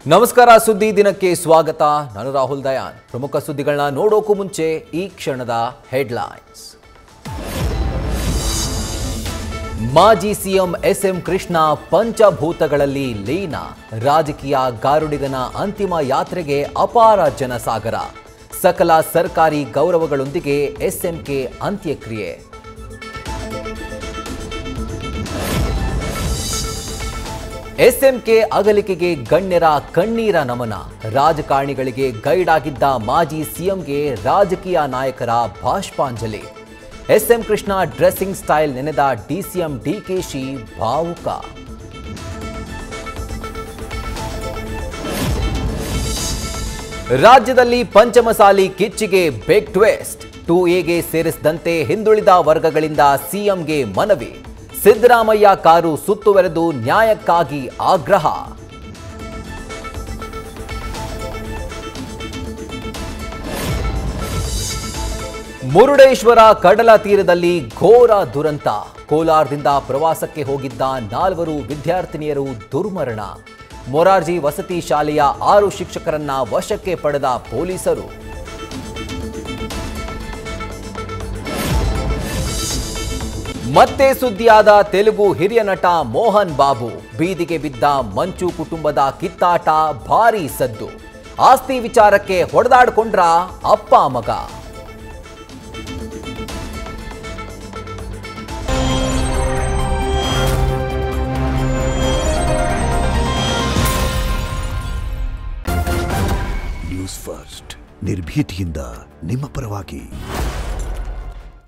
ನಮಸ್ಕಾರ ಸುದ್ದಿ ದಿನಕ್ಕೆ ಸ್ವಾಗತ ನಾನು ರಾಹುಲ್ ದಯಾನ್ ಪ್ರಮುಖ ಸುದ್ದಿಗಳನ್ನ ನೋಡೋಕು ಮುಂಚೆ ಈ ಕ್ಷಣದ ಹೆಡ್ಲೈನ್ಸ್ ಮಾಜಿ ಸಿಎಂ ಎಸ್ಎಂ ಕೃಷ್ಣ ಪಂಚಭೂತಗಳಲ್ಲಿ ಲೀನ ರಾಜಕೀಯ ಗಾರುಡಿಗನ ಅಂತಿಮ ಯಾತ್ರೆಗೆ ಅಪಾರ ಜನಸಾಗರ ಸಕಲ ಸರ್ಕಾರಿ ಗೌರವಗಳೊಂದಿಗೆ ಎಸ್ಎಂಕೆ ಅಂತ್ಯಕ್ರಿಯೆ ಎಸ್ಎಂಕೆ ಅಗಲಿಕೆಗೆ ಗಣ್ಯರ ಕಣ್ಣೀರ ನಮನ ರಾಜಕಾರಣಿಗಳಿಗೆ ಗೈಡ್ ಆಗಿದ್ದ ಮಾಜಿ ಸಿಎಂಗೆ ರಾಜಕೀಯ ನಾಯಕರ ಬಾಷ್ಪಾಂಜಲಿ ಎಸ್ಎಂ ಕೃಷ್ಣ ಡ್ರೆಸ್ಸಿಂಗ್ ಸ್ಟೈಲ್ ನೆನೆದ ಡಿಸಿಎಂ ಡಿಕೆಶಿ ಭಾವುಕ ರಾಜ್ಯದಲ್ಲಿ ಪಂಚಮಸಾಲಿ ಕಿಚ್ಚಿಗೆ ಬಿಗ್ ಟ್ವಿಸ್ಟ್ 2ಎಗೆ ಸೇರಿಸಿದಂತೆ ಹಿಂದುಳಿದ ವರ್ಗಗಳಿಂದ ಸಿಎಂಗೆ ಮನವಿ ಸಿದ್ದರಾಮಯ್ಯ ಕಾರು ಸುತ್ತುವರೆದು ನ್ಯಾಯಕ್ಕಾಗಿ ಆಗ್ರಹ ಮುರುಡೇಶ್ವರ ಕಡಲ ತೀರದಲ್ಲಿ ಘೋರ ದುರಂತ ಕೋಲಾರದಿಂದ ಪ್ರವಾಸಕ್ಕೆ ಹೋಗಿದ್ದ 4 ವಿದ್ಯಾರ್ಥಿನಿಯರು ದುರ್ಮರಣ ಮೊರಾರ್ಜಿ ವಸತಿ ಶಾಲೆಯ 6 ಶಿಕ್ಷಕರನ್ನ ವಶಕ್ಕೆ ಪಡೆದ ಪೊಲೀಸರು ಮತ್ತೆ ಸುದ್ದಿಯಾದ ತೆಲುಗು ಹಿರಿಯ ನಟ ಮೋಹನ್ ಬಾಬು ಬೀದಿಗೆ ಬಿದ್ದ ಮಂಚು ಕುಟುಂಬದ ಕಿತ್ತಾಟ ಭಾರೀ ಸದ್ದು ಆಸ್ತಿ ವಿಚಾರಕ್ಕೆ ಹೊಡೆದಾಡಿಕೊಂಡ್ರ ಅಪ್ಪ ಮಗ ನ್ಯೂಸ್ ಫಸ್ಟ್ ನಿರ್ಭೀತಿಯಿಂದ ನಿಮ್ಮ ಪರವಾಗಿ